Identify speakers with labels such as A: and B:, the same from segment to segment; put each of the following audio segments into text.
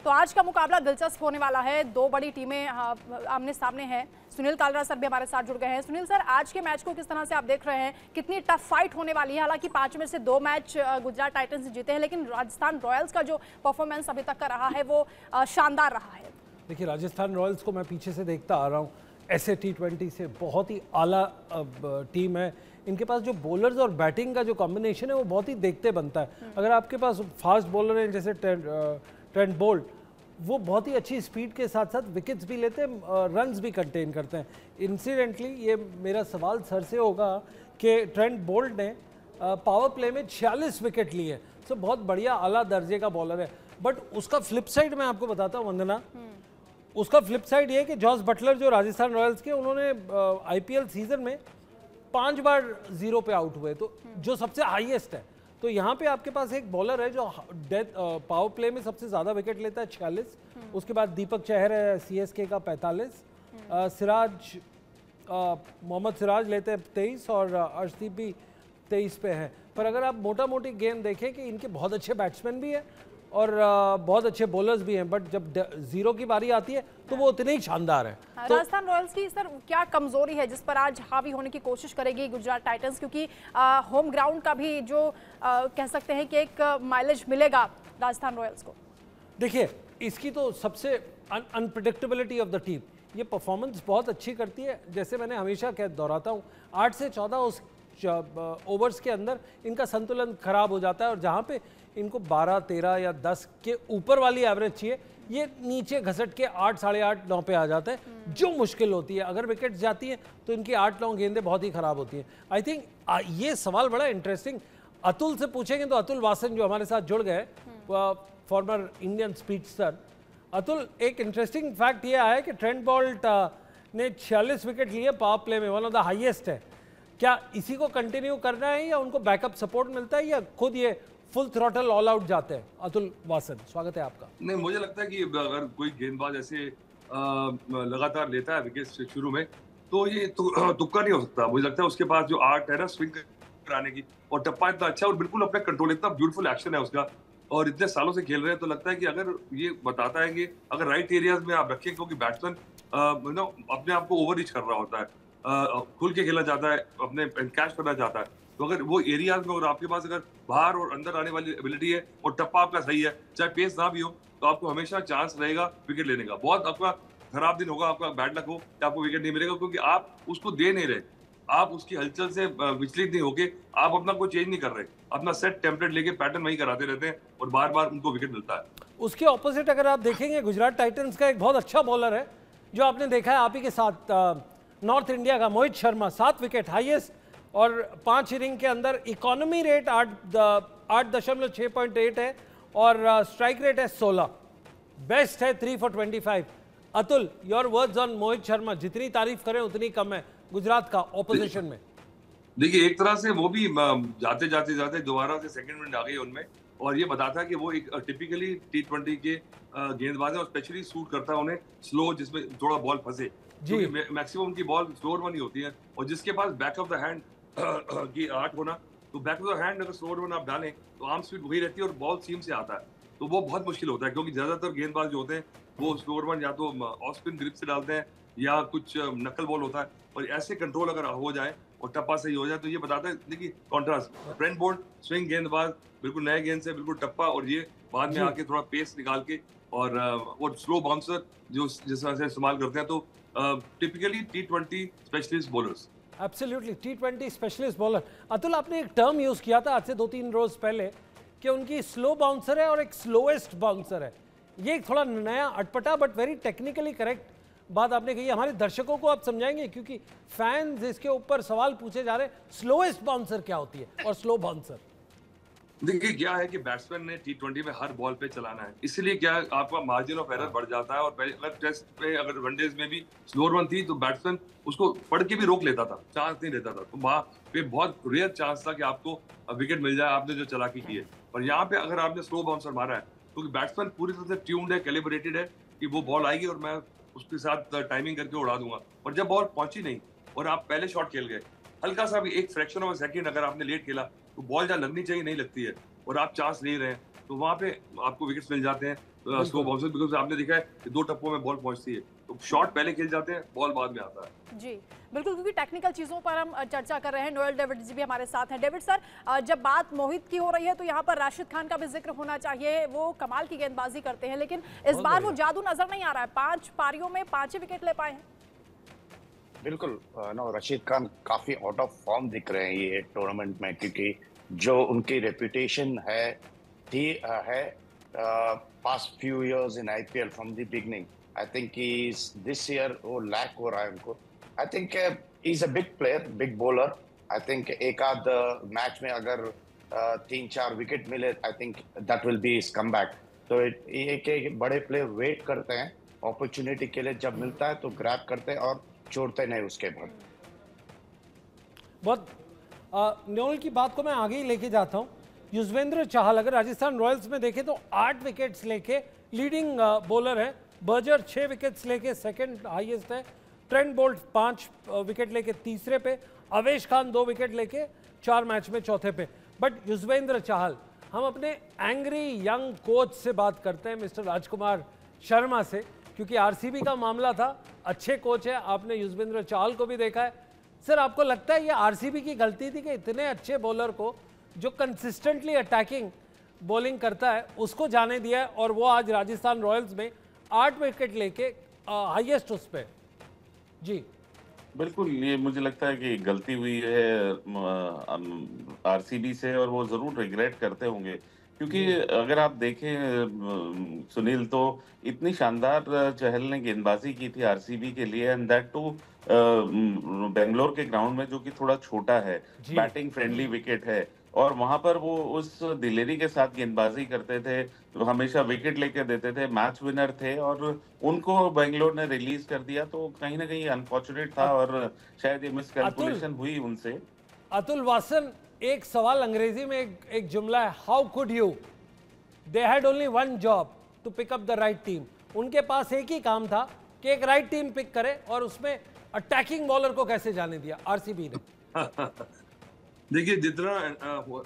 A: तो आज का मुकाबला दिलचस्प होने वाला है। दो बड़ी टीमें आमने सामने हैं। सुनील कालरा सर भी हमारे साथ जुड़ गए हैं। सुनील सर, आज के मैच को किस तरह से आप देख रहे हैं? कितनी टफ फाइट होने वाली है? हालांकि 5 में से 2 मैच गुजरात टाइटंस जीते हैं, लेकिन राजस्थान रॉयल्स का जो परफॉर्मेंस अभी तक का रहा है वो शानदार रहा है।
B: देखिए, राजस्थान रॉयल्स को मैं पीछे से देखता आ रहा हूँ। ऐसे T20 से बहुत ही आला टीम है। इनके पास जो बॉलर्स और बैटिंग का जो कॉम्बिनेशन है वो बहुत ही देखते बनता है। अगर आपके पास फास्ट बॉलर हैं जैसे ट्रेंट बोल्ट, वो बहुत ही अच्छी स्पीड के साथ साथ विकेट्स भी लेते हैं, रन्स भी कंटेन करते हैं। इंसिडेंटली ये मेरा सवाल सर से होगा कि ट्रेंट बोल्ट ने पावर प्ले में 46 विकेट लिए, तो बहुत बढ़िया आला दर्जे का बॉलर है। बट उसका फ्लिप साइड मैं आपको बताता हूँ वंदना, उसका फ्लिप साइड ये है कि जॉस बटलर जो राजस्थान रॉयल्स के, उन्होंने IPL सीजन में 5 बार 0 पे आउट हुए, तो जो सबसे हाईएस्ट है। तो यहाँ पे आपके पास एक बॉलर है जो पावर प्ले में सबसे ज़्यादा विकेट लेता है 46, उसके बाद दीपक चहर है CSK का 45, सिराज मोहम्मद सिराज लेते हैं 23 और अर्शदीप भी 23 पे है। पर अगर आप मोटा मोटी गेम देखें कि इनके बहुत अच्छे बैट्समैन भी हैं और बहुत अच्छे बॉलर्स भी हैं, बट जब 0 की बारी आती है तो वो उतने ही शानदार है।
A: तो राजस्थान रॉयल्स की सर क्या कमजोरी है जिस पर आज हावी होने की कोशिश करेगी गुजरात टाइटंस? क्योंकि होम ग्राउंड का भी जो कह सकते हैं कि एक माइलेज मिलेगा राजस्थान रॉयल्स को।
B: देखिए, इसकी तो सबसे अनप्रेडिक्टेबिलिटी ऑफ द टीम, ये परफॉर्मेंस बहुत अच्छी करती है। जैसे मैंने हमेशा दोहराता हूँ, 8 से 14 ओवर्स के अंदर इनका संतुलन खराब हो जाता है, और जहाँ पे इनको 12, 13 या 10 के ऊपर वाली एवरेज चाहिए, ये नीचे घसट के 8, साढ़े 8, 9 पे आ जाता है, जो मुश्किल होती है। अगर विकेट जाती है तो इनकी 8-9 गेंदें बहुत ही खराब होती हैं। आई थिंक ये सवाल बड़ा इंटरेस्टिंग अतुल से पूछेंगे तो अतुल वासन जो हमारे साथ जुड़ गए, फॉर्मर इंडियन स्पीडस्टर। अतुल, एक इंटरेस्टिंग फैक्ट ये आया है कि ट्रेंट बोल्ट ने 46 विकेट लिए पावर प्ले में, वन ऑफ द हाईएस्ट है। क्या इसी को कंटिन्यू करना है या उनको बैकअप सपोर्ट मिलता है या खुद ये फुल थ्रॉटल ऑल आउट जाते हैं? अतुल वासन, स्वागत है आपका।
C: नहीं, मुझे लगता है कि अगर कोई गेंदबाज ऐसे लगातार लेता है विकेट शुरू में, तो ये तुक्का नहीं हो सकता। मुझे लगता है उसके पास जो आर्ट है ना स्विंग कराने की, और टप्पा इतना अच्छा और बिल्कुल अपने कंट्रोल, इतना ब्यूटीफुल एक्शन है उसका, और इतने सालों से खेल रहे हैं, तो लगता है कि अगर ये बताता है कि अगर राइट एरियाज में आप रखें, क्योंकि बैट्समैन अपने आप को ओवर रीच कर रहा होता है, खुल के खेलना चाहता है, अपने कैच करना चाहता है, तो अगर वो एरियाज में अगर आपके पास अगर बाहर और अंदर आने वाली एबिलिटी है और टप्पा आपका सही है, चाहे पेस ना भी हो, तो आपको हमेशा चांस रहेगा विकेट लेने का। बहुत आपका खराब दिन होगा, आपका बैड लक हो कि आपको विकेट नहीं मिलेगा, क्योंकि आप उसको दे नहीं रहे, आप उसकी हलचल से विचलित नहीं होके आप अपना कोई चेंज नहीं कर रहे, अपना सेट टेम्पलेट लेके पैटर्न वही कराते रहते हैं और बार बार उनको विकेट मिलता है।
B: उसके ऑपोजिट अगर आप देखेंगे, गुजरात टाइटंस का एक बहुत अच्छा बॉलर है जो आपने देखा है आप ही के साथ, नॉर्थ इंडिया का मोहित शर्मा, 7 विकेट हाईएस्ट, और 5 इनिंग के अंदर इकोनॉमी रेट 8.6.8 है और स्ट्राइक रेट है 16, बेस्ट है 3 for 25। Atul, your words on Mohit Sharma? जितनी तारीफ करें उतनी कम है गुजरात का ऑपोजिशन में।
C: देखिए, एक तरह से वो भी जाते जाते दोबारा से सेकंड मिनट आ गई उनमें, और ये बताता है कि वो एक टिपिकली T20 के गेंदबाज है, और स्पेशली सूट करता है उन्हें स्लो, जिसमें थोड़ा बॉल फंसे, क्योंकि मैक्सिमम उनकी बॉल स्लोअर वन ही होती है, और जिसके पास बैक ऑफ द हैंड की आर्ट होना, तो बैक ऑफ द हैंड अगर स्लोअर वन आप डालें तो आर्म स्पीड वही रहती है और बॉल सीम से आता है, तो वो बहुत मुश्किल होता है, क्योंकि ज्यादातर गेंदबाज जो होते हैं वो स्लोअर वन या तो ऑफ स्पिन ग्रिप से डालते हैं या कुछ नकल बॉल होता है, और ऐसे कंट्रोल अगर हो जाए और टप्पा सही हो जाए, तो ये बताता है। देखिए कॉन्ट्रास्ट, ट्रेंट बोल्ट स्विंग गेंदबाज, बिल्कुल नए गेंद से बिल्कुल टप्पा, और ये बाद में आके थोड़ा पेस निकाल के और स्लो बाउंसर जो जिस तरह से इस्तेमाल करते हैं, तो typically T20 specialist bowlers.
B: Absolutely T20 specialist bowler. Atul, आपने एक टर्म यूज किया था आज से 2-3 रोज पहले कि उनकी स्लो बाउंसर है और एक स्लोएस्ट बाउंसर है। ये एक थोड़ा नया अटपटा बट वेरी टेक्निकली करेक्ट बात आपने कही। हमारे दर्शकों को आप समझाएंगे, क्योंकि फैंस इसके ऊपर सवाल पूछे जा रहे हैं, स्लोएस्ट बाउंसर क्या होती है और स्लो बाउंसर?
C: देखिए, क्या है कि बैट्समैन ने T20 में हर बॉल पे चलाना है, इसलिए क्या आपका मार्जिन ऑफ एरर बढ़ जाता है, और अगर टेस्ट पे अगर वनडेज में भी स्लोअर वन थी तो बैट्समैन उसको पढ़ के भी रोक लेता था, चांस नहीं देता था, तो वहाँ पे बहुत रेयर चांस था कि आपको विकेट मिल जाए, आपने जो चलाकी की है। और यहाँ पे अगर आपने स्लो बाउंसर मारा है, क्योंकि बैट्समैन पूरी तरह से ट्यून्ड है, कैलिब्रेटेड है कि वो बॉल आएगी और मैं उसके साथ टाइमिंग करके उड़ा दूंगा, और जब बॉल पहुंची नहीं और आप पहले शॉट खेल गए, हल्का सा भी एक फ्रैक्शन ऑफ अ सेकंड अगर आपने लेट खेला, तो बॉल जहाँ लगनी चाहिए नहीं लगती है और आप चांस ले रहे हैं, तो तो वहाँ पे आपको विकेट्स मिल जाते हैं स्लो बॉल से, बिकॉज आपने देखा है कि 2 टप्पों में बॉल पहुंचती है, तो शॉट पहले खेल जाते हैं, बॉल बाद में आता है।
A: जी बिल्कुल, क्योंकि टेक्निकल चीज़ों पर हम चर्चा कर रहे हैं। नोएल डेविड जी भी हमारे साथ हैं। डेविड सर, जब बात मोहित की हो रही है तो यहाँ पर राशिद खान का भी जिक्र होना चाहिए। वो कमाल की गेंदबाजी करते हैं, लेकिन इस बार वो जादू नजर नहीं आ रहा है। 5 पारियों में 5 ही विकेट ले पाए हैं।
D: बिल्कुल नो, रशीद खान काफी आउट ऑफ फॉर्म दिख रहे हैं ये टूर्नामेंट में, क्योंकि जो उनकी रेपुटेशन है past few years in IPL from the beginning, I think this year वो लैक हो रहा है उनको। I think is a big player, big bowler. I think एक आध मैच में अगर 3-4 विकेट मिले, I think that will be his comeback. तो ये बड़े प्लेयर वेट करते हैं अपॉर्चुनिटी के लिए, जब मिलता है तो ग्रैब करते हैं और छोड़ते नहीं उसके बाद।
B: बहुत न्योल की बात को मैं आगे ही लेके जाता हूं। युजवेंद्र चहल अगर राजस्थान रॉयल्स में देखें तो 8 विकेट्स लेके लीडिंग बॉलर है। बर्जर 6 विकेट्स लेके सेकंड हाईएस्ट है। ट्रेंट बोल्ट 5 विकेट लेके तीसरे पे। अवेश खान 2 विकेट लेके 4 मैच में चौथे पे। बट युजवेंद्र चहल, हम अपने एंग्री यंग कोच से बात करते हैं, मिस्टर राजकुमार शर्मा से, क्योंकि आरसीबी का मामला था। अच्छे कोच है, आपने युजवेंद्र चहल को भी देखा है। सर, आपको लगता है ये आरसीबी की गलती थी कि इतने अच्छे बॉलर को जो कंसिस्टेंटली अटैकिंग बॉलिंग करता है उसको जाने दिया है, और वो आज राजस्थान रॉयल्स में 8 विकेट लेके हाईएस्ट उस पे? जी
E: बिल्कुल, ये मुझे लगता है कि गलती हुई है आरसीबी से, और वो जरूर रिग्रेट करते होंगे, क्योंकि अगर आप देखें सुनील, तो इतनी शानदार चहल ने गेंदबाजी की थी आरसीबी के लिए, एंड दैट टू बेंगलोर के ग्राउंड में, जो कि थोड़ा छोटा है, बैटिंग फ्रेंडली विकेट है, और वहां पर वो उस दिलेरी के साथ गेंदबाजी करते थे, तो हमेशा विकेट लेके देते थे, मैच विनर थे, और उनको बेंगलोर ने रिलीज कर दिया, तो कहीं ना कहीं अनफॉर्चुनेट था, और शायद ये मिसकैलकुलेशन हुई उनसे।
B: अतुल वासन, एक सवाल अंग्रेजी में एक जुमला है, how could you, they had only one job to pick up the right team. उनके पास एक ही काम था कि एक राइट टीम पिक करे, और उसमें अटैकिंग बॉलर को कैसे जाने दिया आरसीबी ने।
C: देखिए, जितना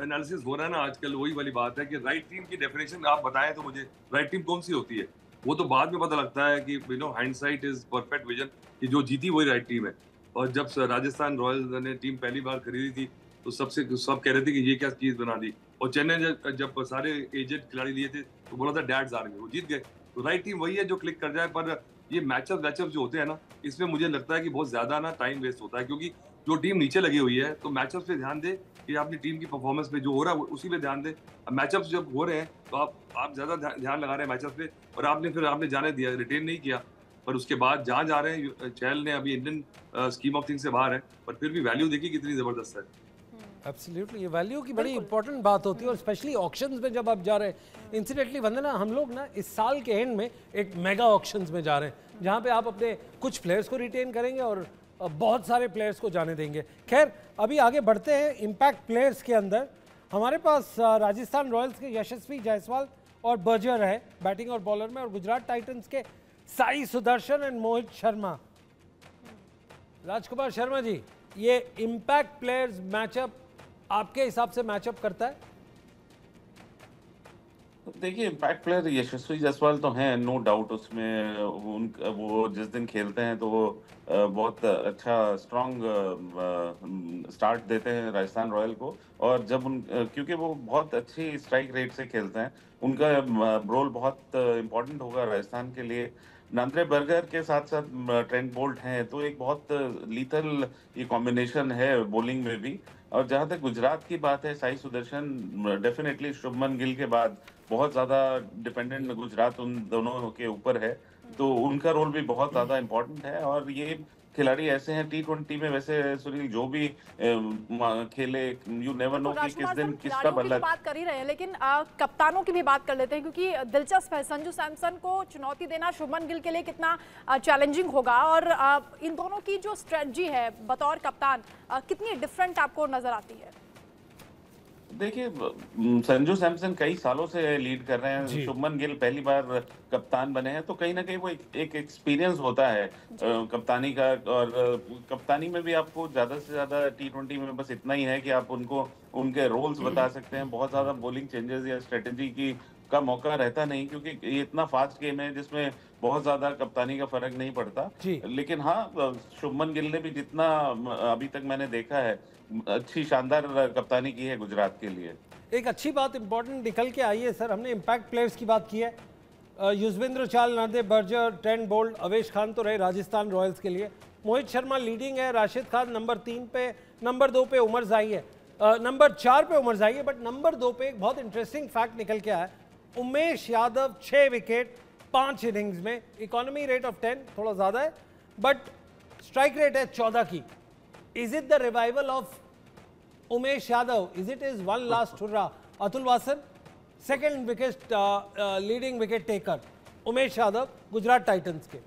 C: एनालिसिस हो रहा है ना आजकल, वही वाली बात है कि राइट टीम की डेफिनेशन आप बताएं तो मुझे, राइट टीम कौन सी होती है वो तो बाद में पता लगता है कि हाइंडसाइट इज परफेक्ट विजन, कि जो जीती वही राइट टीम है। और जब राजस्थान रॉयल्स ने टीम पहली बार खरीदी थी तो सब कह रहे थे कि ये क्या चीज बना दी, और चेन्नई जब सारे एजेड खिलाड़ी लिए थे तो बोला था डैड्स आ रहे, वो जीत गए। तो राइट टीम वही है जो क्लिक कर जाए। पर ये मैचअप जो होते हैं ना, इसमें मुझे लगता है कि बहुत ज्यादा ना टाइम वेस्ट होता है, क्योंकि जो टीम नीचे लगी हुई है तो मैचअप्स पे ध्यान दे कि अपनी टीम की परफॉर्मेंस पे जो हो रहा है उसी पे ध्यान दे। मैचअप्स जब हो रहे हैं तो आप ज्यादा ध्यान लगा रहे हैं मैचअप्स पे, और आपने जाने दिया, रिटेन नहीं किया। पर उसके बाद जहाँ जा रहे हैं, चहल ने अभी इंडियन स्कीम ऑफ थिंग्स से बाहर है, पर फिर भी वैल्यू देखिए कितनी जबरदस्त है।
B: एब्सोल्युटली, ये वैल्यू की बड़ी इंपॉर्टेंट बात होती है, और स्पेशली ऑक्शंस में जब आप जा रहे हैं। इंसिडेंटली वंदना, हम लोग ना इस साल के एंड में एक मेगा ऑक्शंस में जा रहे हैं, जहाँ पे आप अपने कुछ प्लेयर्स को रिटेन करेंगे और बहुत सारे प्लेयर्स को जाने देंगे। खैर, अभी आगे बढ़ते हैं इम्पैक्ट प्लेयर्स के अंदर। हमारे पास राजस्थान रॉयल्स के यशस्वी जायसवाल और बर्जर है बैटिंग और बॉलर में, और गुजरात टाइटंस के साई सुदर्शन एंड मोहित शर्मा। राजकुमार शर्मा जी, ये इम्पैक्ट प्लेयर्स मैचअप आपके हिसाब से मैचअप करता है?
E: देखिए, इम्पैक्ट प्लेयर यशस्वी जायसवाल तो हैं, नो डाउट उसमें। वो जिस दिन खेलते हैं तो वो बहुत अच्छा स्ट्रांग स्टार्ट देते हैं राजस्थान रॉयल को, और जब क्योंकि वो बहुत अच्छी स्ट्राइक रेट से खेलते हैं, उनका रोल बहुत इम्पोर्टेंट होगा राजस्थान के लिए। नांद्रे बर्गर के साथ साथ ट्रेंट बोल्ट हैं, तो एक बहुत लीथल ये कॉम्बिनेशन है बॉलिंग में भी। और जहां तक गुजरात की बात है, साई सुदर्शन डेफिनेटली शुभमन गिल के बाद बहुत ज्यादा डिपेंडेंट गुजरात उन दोनों के ऊपर है, तो उनका रोल भी बहुत ज्यादा इम्पोर्टेंट है। और ये खिलाड़ी ऐसे हैं T20 में, वैसे सुनील जो भी खेले, यू नेवर नो कि किस दिन किसका बल्ला।
A: बात कर ही रहे हैं, लेकिन कप्तानों की भी बात कर लेते हैं, क्योंकि दिलचस्प है संजू सैमसन को चुनौती देना शुभमन गिल के लिए कितना चैलेंजिंग होगा, और इन दोनों की जो स्ट्रेटजी है बतौर कप्तान कितनी डिफरेंट आपको नजर आती है?
E: देखिए, संजू सैमसन कई सालों से लीड कर रहे हैं, शुभमन गिल पहली बार कप्तान बने हैं, तो कहीं ना कहीं वो एक एक्सपीरियंस होता है कप्तानी का। और कप्तानी में भी आपको ज्यादा से ज्यादा T20 में बस इतना ही है कि आप उनको उनके रोल्स बता सकते हैं। बहुत ज्यादा बॉलिंग चेंजेस या स्ट्रेटेजी का मौका रहता नहीं, क्योंकि ये इतना फास्ट गेम है जिसमें बहुत ज्यादा कप्तानी का फर्क नहीं पड़ता। लेकिन हाँ, शुभमन गिल ने भी जितना अभी तक मैंने देखा है, अच्छी शानदार कप्तानी की है गुजरात के लिए।
B: एक अच्छी बात इंपॉर्टेंट निकल के आई है सर, हमने इम्पैक्ट प्लेयर्स की बात की है। युजवेंद्र चहल, नरदेव Burger, Trent Boult, Avesh Khan तो रहे राजस्थान रॉयल्स के लिए। मोहित शर्मा लीडिंग है, राशिद खान नंबर 3 पे, नंबर 2 पे उमर जाही है, नंबर 4 पे उमर जाही है। बट नंबर 2 पे एक बहुत इंटरेस्टिंग फैक्ट निकल के आया, उमेश यादव 6 विकेट 5 इनिंग्स में, इकोनॉमी रेट ऑफ 10 थोड़ा ज़्यादा है, बट स्ट्राइक रेट है 14 की। Is it the revival of Umesh Yadav? Is it is one last hurrah? Atul Wasan second wicket leading wicket taker, Umesh Yadav Gujarat Titans के।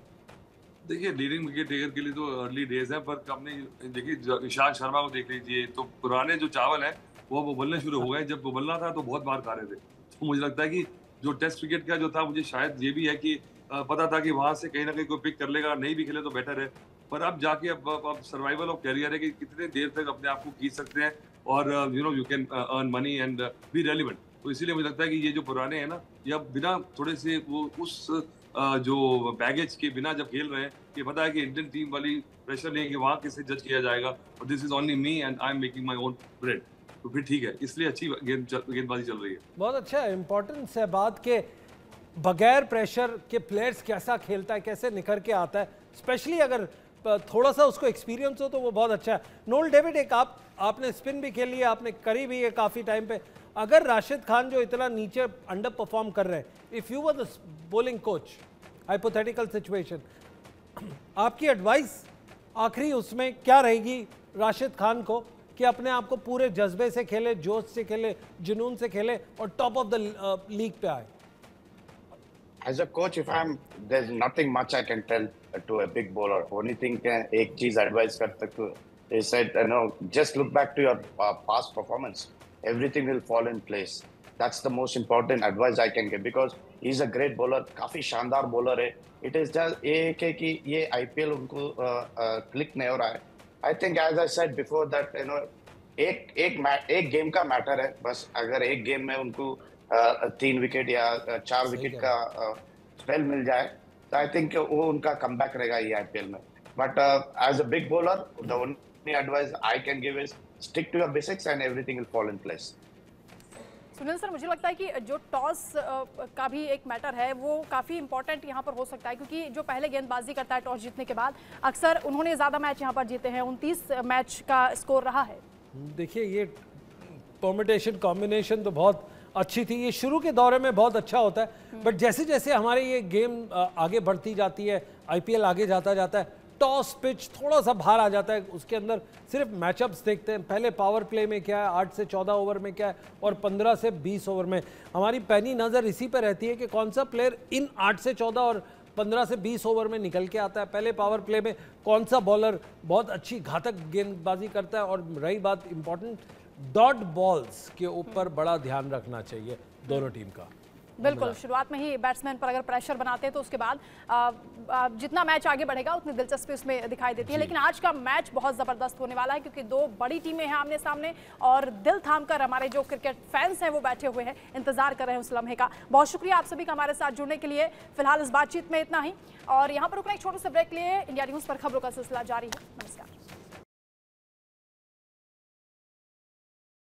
C: देखिए, लीडिंग विकेट टेकर के लिए तो अर्ली डेज है, पर हमने देखिए ईशांत शर्मा को देख लीजिए, तो पुराने जो चावल है वो उबलने शुरू हो गए। जब उबलना था तो बहुत बार खा रहे थे। तो मुझे लगता है कि जो टेस्ट क्रिकेट का जो था, मुझे शायद ये भी है कि पता था कि वहां से कहीं ना कहीं कोई पिक कर लेगा, नहीं भी खेले तो बेटर है। पर अब जाके अब सर्वाइवल ऑफ कैरियर है कि कितने देर तक अपने आप को खींच सकते हैं और you can earn money and be relevant. तो इसीलिए मुझे लगता है कि ये जो पुराने हैं ना, ये अब बिना थोड़े से वो उस जो बैगेज के बिना जब खेल रहे हैं, ये पता है कि इंडियन टीम वाली प्रेशर नहीं है कि वहाँ किससे जज किया जाएगा, और this is only me and I am making my own bread. तो फिर ठीक है, इसलिए अच्छी गेंदबाजी चल रही है।
B: बहुत अच्छा है। इंपॉर्टेंस है बात के बगैर प्रेशर के प्लेयर्स कैसा खेलता है, कैसे निखर के आता है, स्पेशली अगर थोड़ा सा उसको एक्सपीरियंस हो तो वो बहुत अच्छा है। नोल डेविड, एक आपने स्पिन भी खेल लिया, आपने करी भी है काफ़ी टाइम पे। अगर राशिद खान जो इतना नीचे अंडर परफॉर्म कर रहे हैं, if you were the bowling coach, hypothetical situation, आपकी एडवाइस आखिरी उसमें क्या रहेगी राशिद खान को कि अपने आप को पूरे जज्बे से खेले, जोश से खेले, जुनून से खेले और टॉप ऑफ द लीग पे आए?
D: As a coach, there's nothing much I can tell to a big bowler. Only thing एक चीज advice कर सकता हूँ, is that just look back to your past performance. Everything will fall in place. That's the most important advice I can give, because he's a great bowler. काफी शानदार bowler है. It is just एक है कि ये IPL उनको click नहीं हो रहा है. I think, as I said before, that एक गेम का मैटर है बस। अगर एक गेम में उनको 3 विकेट या 4 विकेट का स्पेल मिल जाए, तो आई थिंक वो उनका कमबैक रहेगा ये IPL में। But as a big bowler, the only advice I can give is stick to your basics and everything will fall in place.
A: Sunil sir, मुझे लगता है कि जो टॉस का भी एक मैटर है वो काफ़ी इंपॉर्टेंट यहाँ पर हो सकता है, क्योंकि जो पहले गेंदबाजी करता है टॉस जीतने के बाद, अक्सर उन्होंने ज़्यादा मैच यहाँ पर जीते हैं। 29 मैच का स्कोर रहा है। देखिए,
B: ये परम्यूटेशन कॉम्बिनेशन तो बहुत अच्छी थी, ये शुरू के दौरे में बहुत अच्छा होता है, बट जैसे जैसे हमारे ये गेम आगे बढ़ती जाती है, IPL आगे जाता है, टॉस पिच थोड़ा सा बाहर आ जाता है, उसके अंदर सिर्फ मैचअप्स देखते हैं। पहले पावर प्ले में क्या है, 8 से 14 ओवर में क्या है, और 15 से 20 ओवर में। हमारी पैनी नज़र इसी पर रहती है कि कौन सा प्लेयर इन 8 से 14 और 15 से 20 ओवर में निकल के आता है। पहले पावर प्ले में कौन सा बॉलर बहुत अच्छी घातक गेंदबाजी करता है। और रही बात इंपॉर्टेंट डॉट बॉल्स के ऊपर बड़ा ध्यान रखना चाहिए दोनों टीम का।
A: बिल्कुल, शुरुआत में ही बैट्समैन पर अगर प्रेशर बनाते हैं तो उसके बाद जितना मैच आगे बढ़ेगा उतनी दिलचस्पी उसमें दिखाई देती है। लेकिन आज का मैच बहुत ज़बरदस्त होने वाला है, क्योंकि 2 बड़ी टीमें हैं आमने सामने, और दिल थाम कर हमारे जो क्रिकेट फैंस हैं वो बैठे हुए हैं, इंतजार कर रहे हैं उस लम्हे का। बहुत शुक्रिया आप सभी का हमारे साथ जुड़ने के लिए। फिलहाल इस बातचीत में इतना ही, और यहाँ पर रुकना एक छोटे से ब्रेक लिए। इंडिया न्यूज़ पर खबरों का सिलसिला जारी है। नमस्कार।